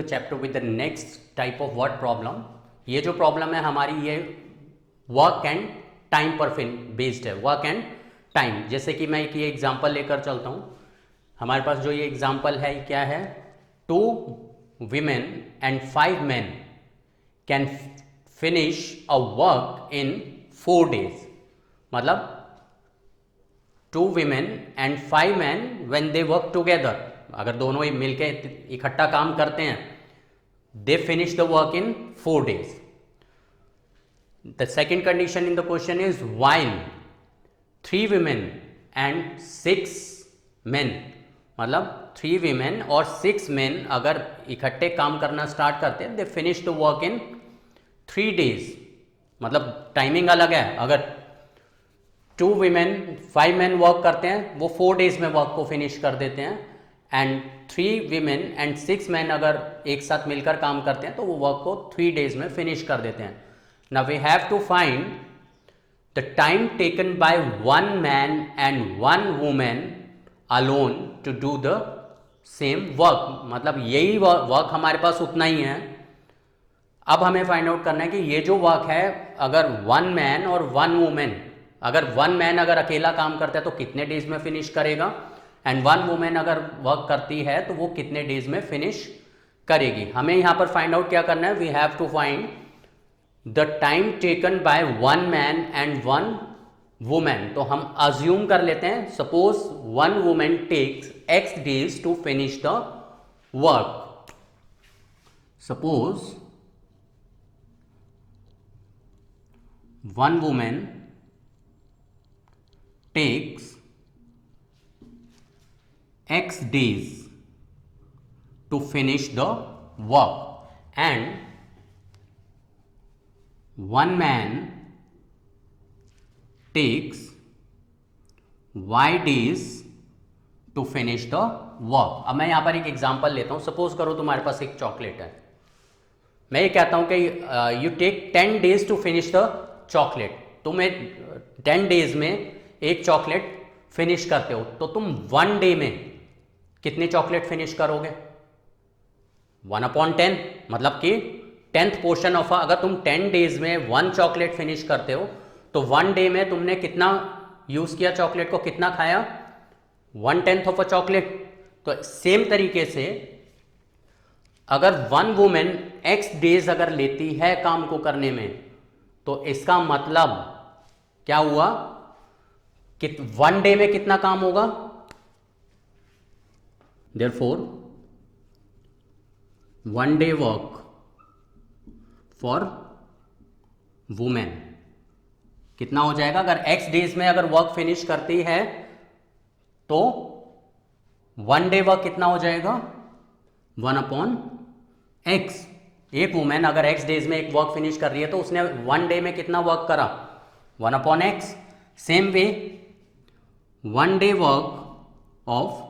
chapter with the next type of word problem. ये जो problem है हमारी ये वर्क एंड टाइम पर बेस्ड है, वर्क एंड टाइम। जैसे कि मैं एक ये एग्जांपल लेकर चलता हूँ। हमारे पास जो ये एग्जांपल है क्या है, 2 women and 5 men can finish a work in 4 days। मतलब 2 women and 5 men when they work together, अगर दोनों ही मिलके इकट्ठा काम करते हैं, they finish the work in 4 days। The second condition in the question is while 3 women and 6 men, मतलब 3 women और 6 men अगर इकट्ठे काम करना स्टार्ट करते हैं, they finish the work in 3 days। मतलब टाइमिंग अलग है। अगर 2 women 5 men वर्क करते हैं, वो 4 days में वर्क को फिनिश कर देते हैं, एंड 3 women and 6 men अगर एक साथ मिलकर काम करते हैं तो वो वर्क को 3 days में फिनिश कर देते हैं। Now we have to find the time taken by 1 man and 1 woman alone to do the same work। मतलब यही वर्क हमारे पास उतना ही है। अब हमें फाइंड आउट करना है कि ये जो वर्क है, अगर 1 man और 1 woman, अगर 1 man अगर अकेला काम करता है तो कितने डेज में फिनिश करेगा, एंड 1 वुमेन अगर वर्क करती है तो वो कितने डेज में फिनिश करेगी। हमें यहाँ पर फाइंड आउट क्या करना है, we have to find the time taken by 1 man and 1 women. तो हम अज्यूम कर लेते हैं, suppose 1 women takes x days to finish the work. Suppose 1 women takes x days to finish the work and 1 man takes y days to finish the work। अब मैं यहां पर एक एग्जांपल लेता हूं। सपोज करो तुम्हारे पास एक चॉकलेट है, मैं ये कहता हूं कि you take 10 days to finish the chocolate. तुम्हें 10 days में एक चॉकलेट फिनिश करते हो, तो तुम 1 day में कितने चॉकलेट फिनिश करोगे? 1/10, मतलब कि 10th पोर्शन ऑफ, अगर तुम 10 days में 1 चॉकलेट फिनिश करते हो तो 1 day में तुमने कितना यूज किया, चॉकलेट को कितना खाया? 1/10 ऑफ अ चॉकलेट। तो सेम तरीके से अगर 1 वुमेन x days अगर लेती है काम को करने में, तो इसका मतलब क्या हुआ कि 1 day में कितना काम होगा? Therefore 1 day work for women कितना हो जाएगा? अगर x days में अगर वर्क फिनिश करती है तो 1 day वर्क कितना हो जाएगा? 1/x। एक वुमेन अगर x days में एक वर्क फिनिश कर रही है तो उसने 1 day में कितना वर्क करा? 1/x। Same way 1 day work of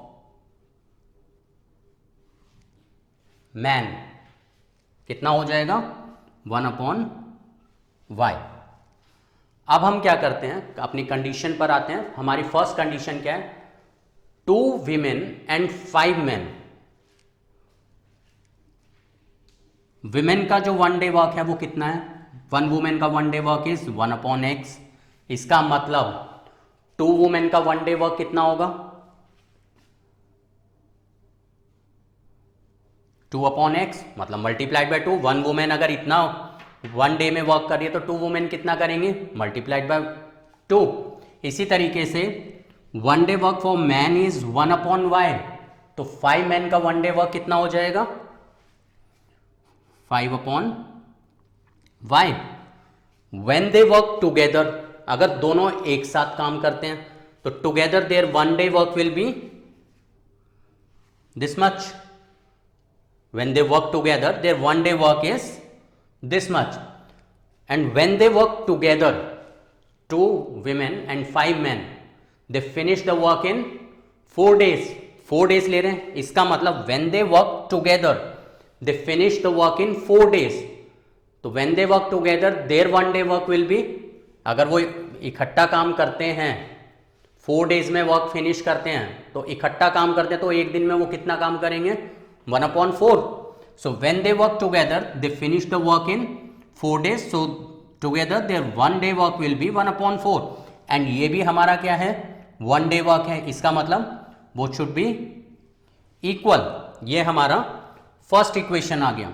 man कितना हो जाएगा? 1/y। अब हम क्या करते हैं, अपनी कंडीशन पर आते हैं। हमारी फर्स्ट कंडीशन क्या है? 2 women and 5 men। विमेन का जो 1 day वर्क है वो कितना है? 1 वुमेन का 1 day वर्क इज 1/x। इसका मतलब 2 वुमेन का 1 day वर्क कितना होगा? 2/x, मतलब मल्टीप्लाइड बाय 2। 1 वुमेन अगर इतना 1 day में वर्क कर रही है तो 2 वुमेन कितना करेंगे? Multiplied by 2। इसी तरीके से 1 day work for man is 1/y। तो 5 मैन का 1 day वर्क कितना हो जाएगा? 5/y। When they work together, अगर दोनों एक साथ काम करते हैं तो together their 1 day work will be this much. When they work together, their 1 day work is this much. And when they work together, 2 women and 5 men, they finish the work in 4 days। 4 days ले रहे हैं, इसका मतलब when they work together, they finish the work in 4 days। तो when they work together, their 1 day work will be, अगर वो इकट्ठा काम करते हैं 4 days में वर्क फिनिश करते हैं, तो इकट्ठा काम करते हैं तो एक दिन में वो कितना काम करेंगे? 1/4। So when they work together, they finish the work in 4 days. So together their 1 day work will be 1/4. And ये भी हमारा क्या है, 1 day work है. इसका मतलब both should be equal. ये हमारा फर्स्ट इक्वेशन आ गया.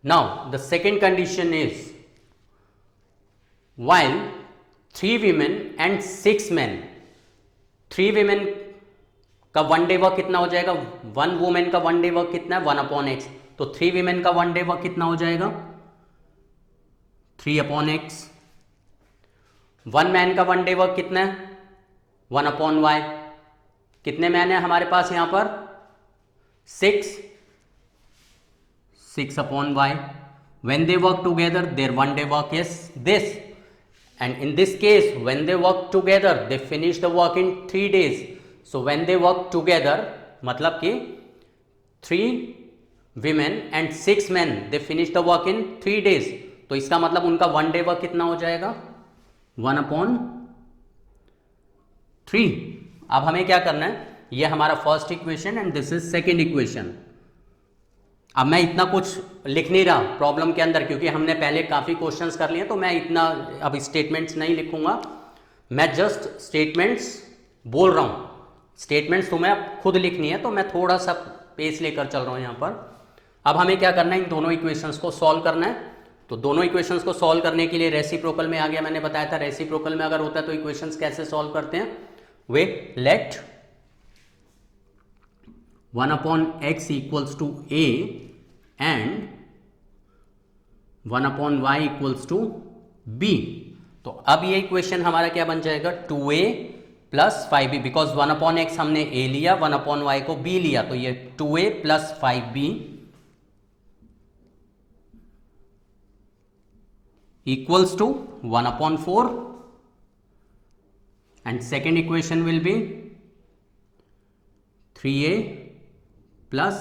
Now the second condition is while 3 women and 6 men, 3 women का 1 day वर्क कितना हो जाएगा, 1 वुमेन का 1 day वर्क कितना है, 1/x. तो 3 women का 1 day वर्क कितना हो जाएगा, 3/x. 1 मैन का 1 day वर्क कितना है, 1/y. कितने मैन है हमारे पास यहां पर, 6/y. When they work together, their 1 day work is this. And in this case, when they work together, they finish the work in 3 days. So when they work together, मतलब कि 3 women and 6 men, they finish the work in 3 days. तो इसका मतलब उनका 1 day work कितना हो जाएगा, 1/3. अब हमें क्या करना है, ये हमारा first equation and this is second equation. अब मैं इतना कुछ लिख नहीं रहा प्रॉब्लम के अंदर, क्योंकि हमने पहले काफ़ी क्वेश्चंस कर लिए, तो मैं इतना अब स्टेटमेंट्स नहीं लिखूंगा. मैं जस्ट स्टेटमेंट्स बोल रहा हूँ. स्टेटमेंट्स तुम्हें अब खुद लिखनी है, तो मैं थोड़ा सा पेस लेकर चल रहा हूँ यहाँ पर. अब हमें क्या करना है, इन दोनों इक्वेशंस को सॉल्व करना है. तो दोनों इक्वेशंस को सॉल्व करने के लिए रेसिप्रोकल में आ गया. मैंने बताया था रेसिप्रोकल में अगर होता है तो इक्वेशंस कैसे सॉल्व करते हैं. वे late 1/x equals to a and 1/y equals to b. तो अब ये इक्वेशन हमारा क्या बन जाएगा, 2a plus 5b. Because 1/x हमने a लिया, 1/y को b लिया, तो ये 2a plus 5b equals to 1/4. and second equation will be 3a plus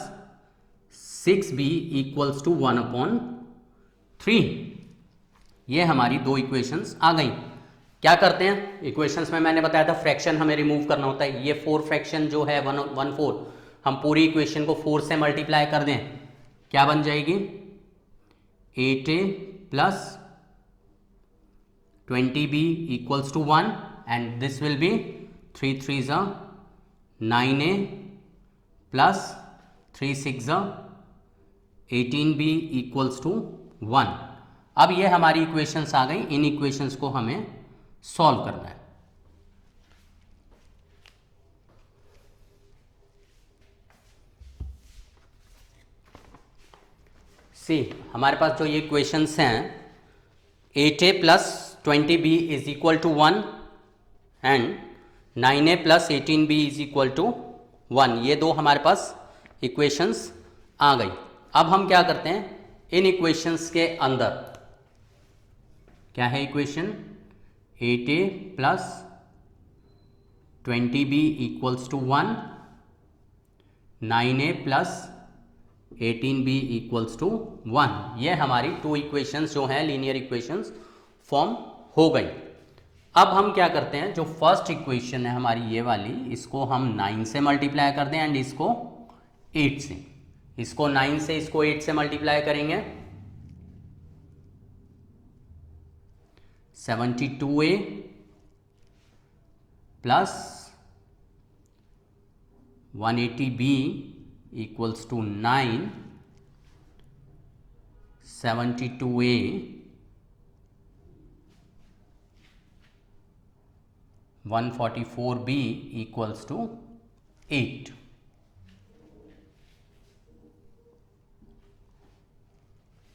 6b equals to 1/3. ये हमारी दो इक्वेशंस आ गई. क्या करते हैं, इक्वेशंस में मैंने बताया था फ्रैक्शन हमें रिमूव करना होता है. ये 4 फ्रैक्शन जो है 1/4, हम पूरी इक्वेशन को 4 से मल्टीप्लाई कर दें, क्या बन जाएगी, 8a plus 20b equals to 1. and this will be 3 3s are 9a plus 3 6s are 18b equals to 1. अब ये हमारी इक्वेशंस आ गई. इन इक्वेशंस को हमें सॉल्व करना है. सी हमारे पास जो ये इक्वेशंस हैं, 8a plus 20b is equal to 1 and 9a plus 18b is equal to 1. ये दो हमारे पास इक्वेशंस आ गई. अब हम क्या करते हैं, इन इक्वेशंस के अंदर क्या है equation, 8a plus 20b equals to 1, 9a plus 18b equals to 1. ये हमारी 2 इक्वेशंस जो हैं लीनियर इक्वेशंस फॉर्म हो गई. अब हम क्या करते हैं, जो फर्स्ट इक्वेशन है हमारी ये वाली, इसको हम 9 से मल्टीप्लाई कर दें एंड इसको 8 से. इसको 9 से इसको 8 से मल्टीप्लाई करेंगे, 72a plus 180b equals to 9, 72a 144b equals to 8.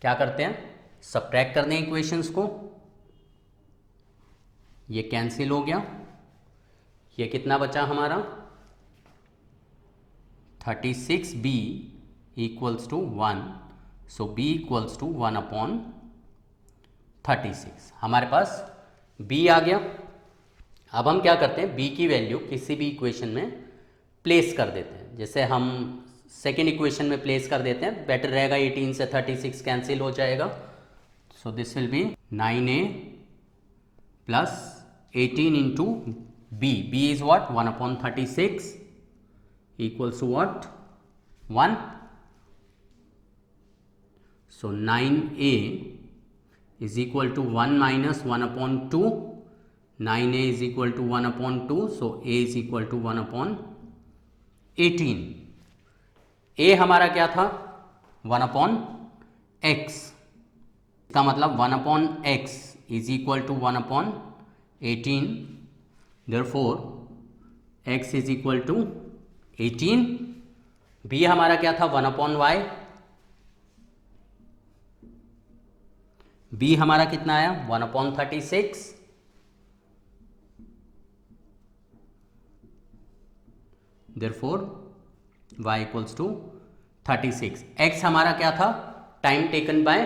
क्या करते हैं, सब्ट्रैक्ट कर दें इक्वेशंस को. ये कैंसिल हो गया. ये कितना बचा हमारा, 36b equals to 1. So b equals to 1/36. हमारे पास b आ गया. अब हम क्या करते हैं, b की वैल्यू किसी भी इक्वेशन में प्लेस कर देते हैं. जैसे हम सेकेंड इक्वेशन में प्लेस कर देते हैं, बेटर रहेगा. 18 से 36 कैंसिल हो जाएगा. So this will be 9a plus 18 into b. b is what, 1/36 equals to what, 1. So 9a is equal to 1 minus 1/2, 9a is equal to 1/2, so a is equal to 1/18। a हमारा क्या था 1/x, इसका मतलब 1/x is equal to 1/18, therefore x is equal to 18। b हमारा क्या था 1/y, b हमारा कितना आया 1/36, therefore y equals to 36। x हमारा क्या था time taken by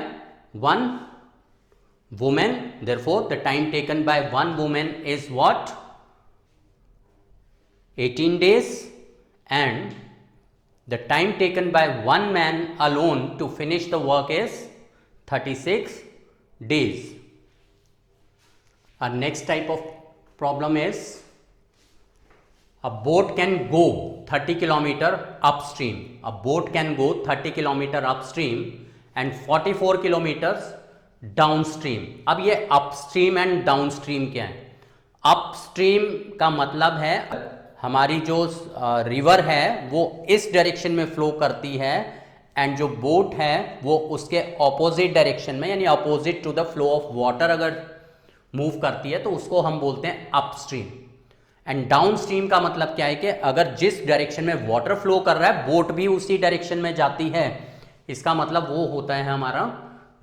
one women, therefore the time taken by one women is what 18 days, and the time taken by one man alone to finish the work is 36 days. Our next type of problem is a boat can go 30 kilometer upstream. A boat can go 30 kilometer upstream and 44 kilometers downstream. अब ये upstream and downstream क्या है? upstream का मतलब है हमारी जो river है वो इस डायरेक्शन में फ्लो करती है, एंड जो बोट है वो उसके ऑपोजिट डायरेक्शन में यानी opposite to the flow of water अगर मूव करती है तो उसको हम बोलते हैं अपस्ट्रीम। एंड डाउनस्ट्रीम का मतलब क्या है कि अगर जिस डायरेक्शन में वाटर फ्लो कर रहा है बोट भी उसी डायरेक्शन में जाती है, इसका मतलब वो होता है हमारा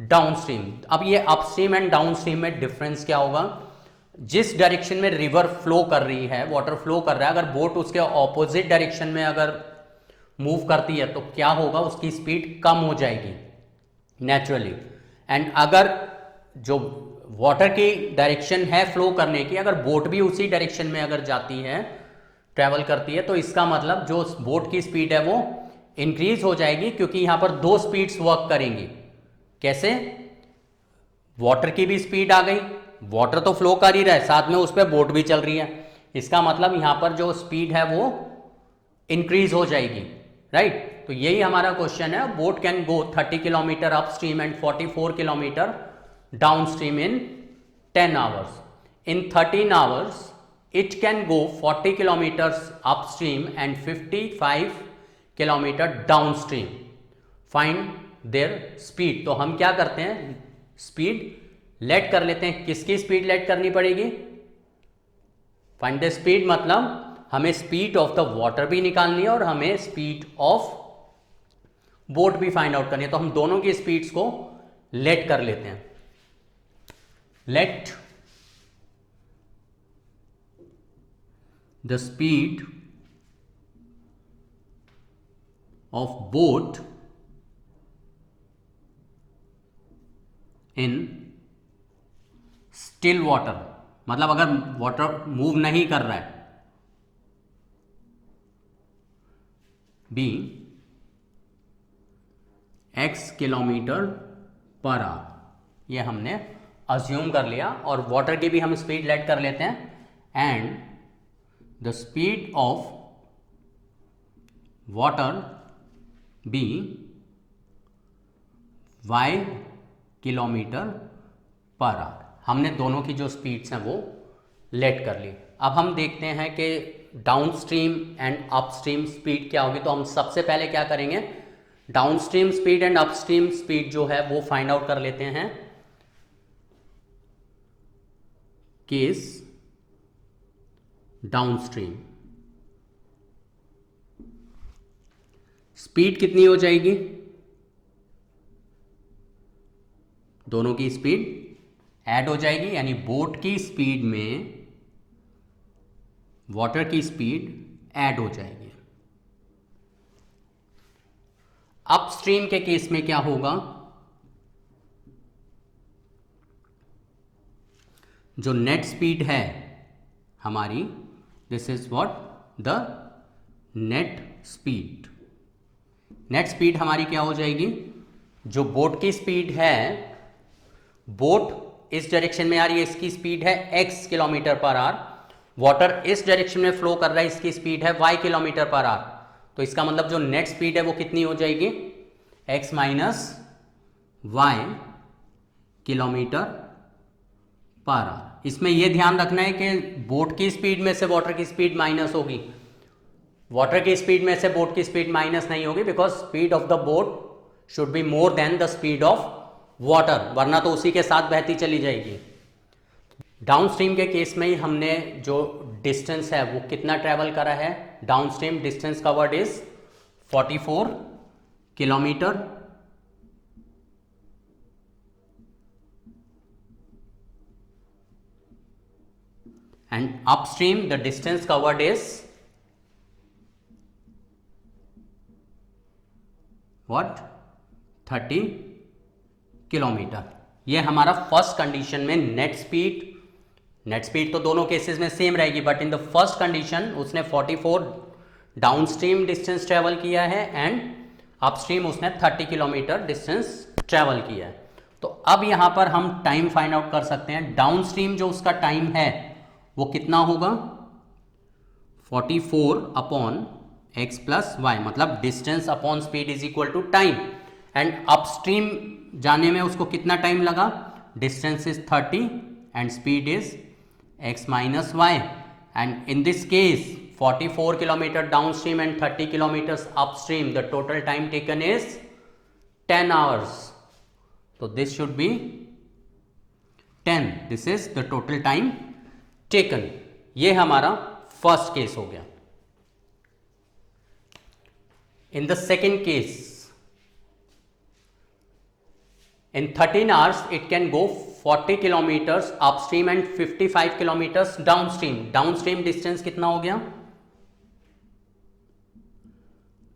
डाउनस्ट्रीम। अब ये अपस्ट्रीम एंड डाउनस्ट्रीम में डिफरेंस क्या होगा, जिस डायरेक्शन में रिवर फ्लो कर रही है वाटर फ्लो कर रहा है, अगर बोट उसके ऑपोजिट डायरेक्शन में अगर मूव करती है तो क्या होगा उसकी स्पीड कम हो जाएगी नेचुरली। एंड अगर जो वाटर की डायरेक्शन है फ्लो करने की, अगर बोट भी उसी डायरेक्शन में अगर जाती है ट्रैवल करती है तो इसका मतलब जो बोट की स्पीड है वो इंक्रीज हो जाएगी, क्योंकि यहां पर दो स्पीड्स वर्क करेंगी। कैसे, वाटर की भी स्पीड आ गई, वाटर तो फ्लो कर ही रहा है साथ में उस पर बोट भी चल रही है, इसका मतलब यहां पर जो स्पीड है वो इंक्रीज हो जाएगी, राइट। तो यही हमारा क्वेश्चन है, boat can go 30 kilometre upstream and 44 kilometre downstream in 10 hours. In 13 hours it can go 40 kilometers upstream and 55 kilometer downstream. Find their speed. तो हम क्या करते हैं, स्पीड लेट कर लेते हैं। किसकी स्पीड लेट करनी पड़ेगी, फाइंड द स्पीड मतलब हमें स्पीड ऑफ द वाटर भी निकालनी है और हमें स्पीड ऑफ बोट भी फाइंड आउट करनी है। तो हम दोनों की स्पीड्स को लेट कर लेते हैं। Let the speed of boat in still water, मतलब अगर वाटर मूव नहीं कर रहा है, be x kilometre per hour, ये हमने अज्यूम कर लिया, और वाटर की भी हम स्पीड लेट कर लेते हैं। And the speed of water be y kilometre per our. हमने दोनों की जो स्पीड्स हैं वो लेट कर ली। अब हम देखते हैं कि डाउनस्ट्रीम एंड अपस्ट्रीम स्पीड क्या होगी। तो हम सबसे पहले क्या करेंगे, downstream speed and upstream speed जो है वो फाइंड आउट कर लेते हैं। केस डाउनस्ट्रीम स्पीड कितनी हो जाएगी, दोनों की स्पीड ऐड हो जाएगी, यानी बोट की स्पीड में वाटर की स्पीड ऐड हो जाएगी। अपस्ट्रीम के केस में क्या होगा, जो नेट स्पीड है हमारी, this is what the net speed. Net speed हमारी क्या हो जाएगी, जो बोट की स्पीड है, बोट इस डायरेक्शन में आ रही है, इसकी स्पीड है x kilometre per our, water इस डायरेक्शन में फ्लो कर रहा है, इसकी स्पीड है y किलोमीटर पर आवर। तो इसका मतलब जो नेट स्पीड है वो कितनी हो जाएगी, x minus y kilometre per our. इसमें यह ध्यान रखना है कि बोट की स्पीड में से वाटर की स्पीड माइनस होगी, वाटर की स्पीड में से बोट की स्पीड माइनस नहीं होगी, because speed of the boat should be more than the speed of water, वरना तो उसी के साथ बहती चली जाएगी। डाउनस्ट्रीम के केस में ही हमने जो डिस्टेंस है वो कितना ट्रैवल करा है, downstream distance covered is 44 kilometre, and upstream the distance covered is what 30 kilometre. ये हमारा फर्स्ट कंडीशन में नेट स्पीड तो दोनों केसेस में सेम रहेगी, but in the first condition उसने 44 डाउनस्ट्रीम डिस्टेंस ट्रेवल किया है एंड अपस्ट्रीम उसने 30 किलोमीटर डिस्टेंस ट्रेवल किया है। तो अब यहां पर हम टाइम फाइंड आउट कर सकते हैं। डाउनस्ट्रीम जो उसका टाइम है वो कितना होगा, 44 अपॉन एक्स प्लस वाई, मतलब distance upon speed is equal to time. And upstream जाने में उसको कितना टाइम लगा, distance is 30 and speed is X minus Y. And in this case 44 kilometre downstream and 30 kilometres upstream, the total time taken is 10 hours. तो this should be 10, this is the total time taken. ये हमारा first case हो गया। In the second case, in 13 hours it can go 40 kilometers upstream and 55 kilometers downstream। downstream distance कितना हो गया,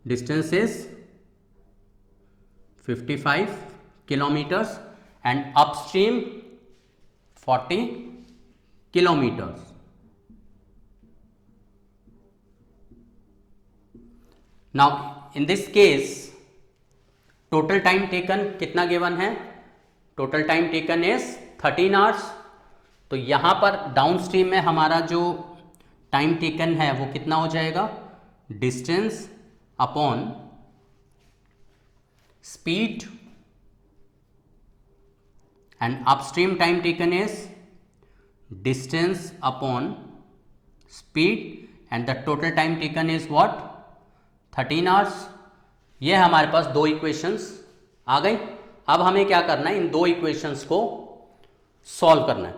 distance is 55 kilometers and upstream 40 kilometers। now in this case total time taken कितना given है, total time taken is 13 hours. तो यहां पर downstream में हमारा जो टाइम टेकन है वो कितना हो जाएगा, distance upon speed, and upstream time taken is distance upon speed and the total time taken is what, 13 hours. ये हमारे पास दो इक्वेशंस आ गई। अब हमें क्या करना है, इन दो इक्वेशंस को सॉल्व करना है।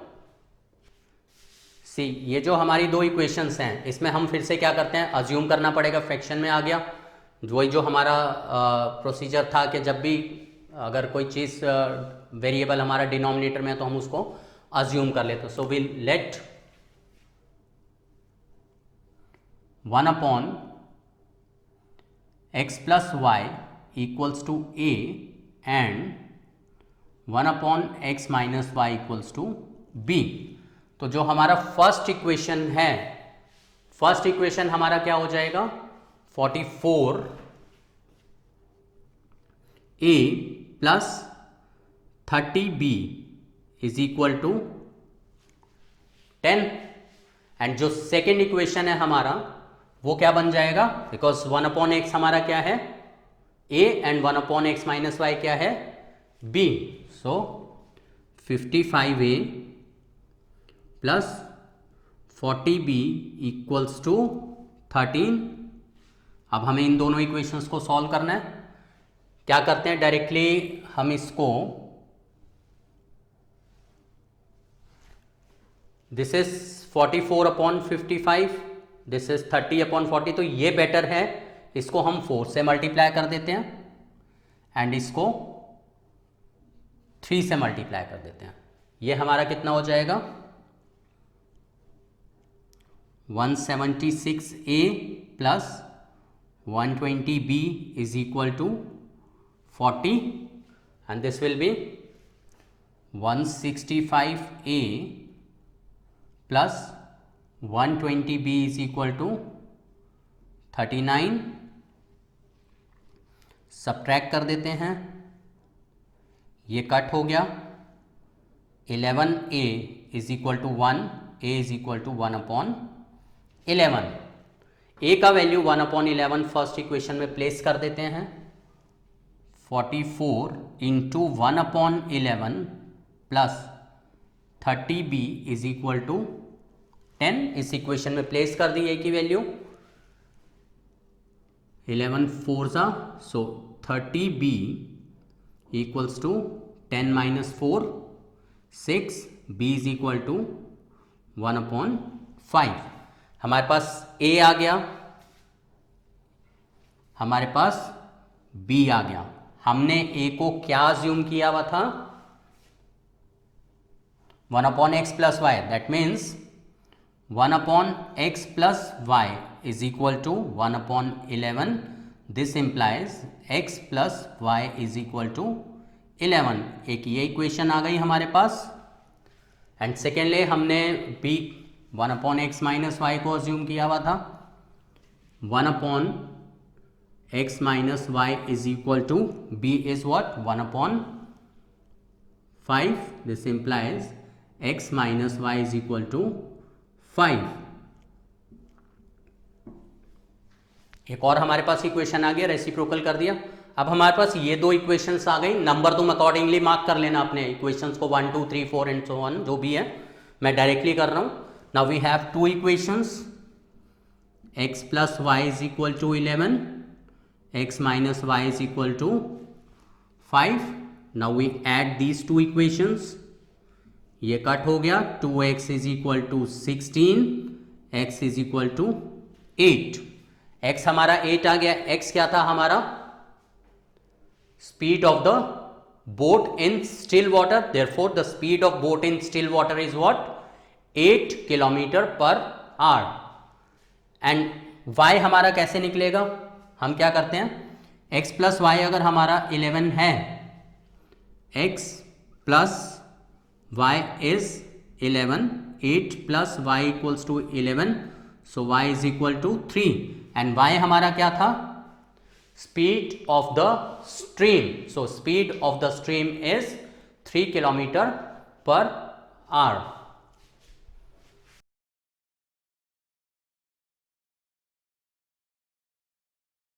सी, ये जो हमारी दो इक्वेशंस हैं इसमें हम फिर से क्या करते हैं, अज्यूम करना पड़ेगा, फ्रैक्शन में आ गया वही जो हमारा प्रोसीजर था कि जब भी अगर कोई चीज़ वेरिएबल हमारा डिनोमिनेटर में है तो हम उसको अज्यूम कर लेते। So will let 1 upon x plus y equals to a and 1 upon x minus y equals to b। तो जो हमारा फर्स्ट इक्वेशन है, फर्स्ट इक्वेशन हमारा क्या हो जाएगा, 44 a plus 30 b is equal to 10। And जो सेकेंड इक्वेशन है हमारा वो क्या बन जाएगा, बिकॉज 1 अपॉन एक्स हमारा क्या है a and 1 upon x minus y क्या है b। So 55a plus 40b equals to 13। अब हमें इन दोनों इक्वेशंस को सॉल्व करना है। क्या करते हैं, डायरेक्टली हम इसको, this is 44 upon 55, this is 30 upon 40। तो ये बेटर है, इसको हम 4 से मल्टीप्लाई कर देते हैं एंड इसको 3 से मल्टीप्लाई कर देते हैं। ये हमारा कितना हो जाएगा, 176a plus 120b is equal to 40 and this will be 165a plus 120b is equal to 39। Subtract कर देते हैं, ये कट हो गया। 11a is equal to 1, a is equal to 1 upon 11। a का वैल्यू 1 अपॉन 11 फर्स्ट इक्वेशन में place कर देते हैं। 44 into 1/11 plus 30b is equal to 10। इस इक्वेशन में प्लेस कर दी a की वैल्यू 11 4 सा, so 30b equals to 10 minus 4 6, b is equal to 1/5। हमारे पास a आ गया, हमारे पास b आ गया। हमने a को क्या अज्यूम किया हुआ था 1/x plus y, that means 1/x plus y is equal to 1/11। This implies x plus y is equal to 11। एक ये इक्वेशन आ गई हमारे पास। एंड सेकेंडली हमने b 1/x माइनस वाई को अज्यूम किया हुआ था 1/x minus y is equal to b is what 1/5। This implies x minus y is equal to 5। एक और हमारे पास इक्वेशन आ गया, रेसिप्रोकल कर दिया। अब हमारे पास ये दो इक्वेशंस आ गई। नंबर तुम अकॉर्डिंगली मार्क कर लेना अपने इक्वेशंस को 1 2 3 4 एंड सो ऑन, जो भी है मैं डायरेक्टली कर रहा हूं। Now we have two equations, x plus y is equal to 11, x minus y is equal to 5। Now we add these two equations, ये कट हो गया, 2x is equal to 16, x is equal to 8। x हमारा 8 आ गया। x क्या था हमारा speed of the boat in still water, therefore the speed of boat in still water is what 8 kilometre per our. And y हमारा कैसे निकलेगा, हम क्या करते हैं x प्लस वाई अगर हमारा 11 है, x plus y is 11, 8 plus y equals to 11, so y is equal to 3। And y हमारा क्या था speed of the stream, so speed of the stream is 3 kilometre per our.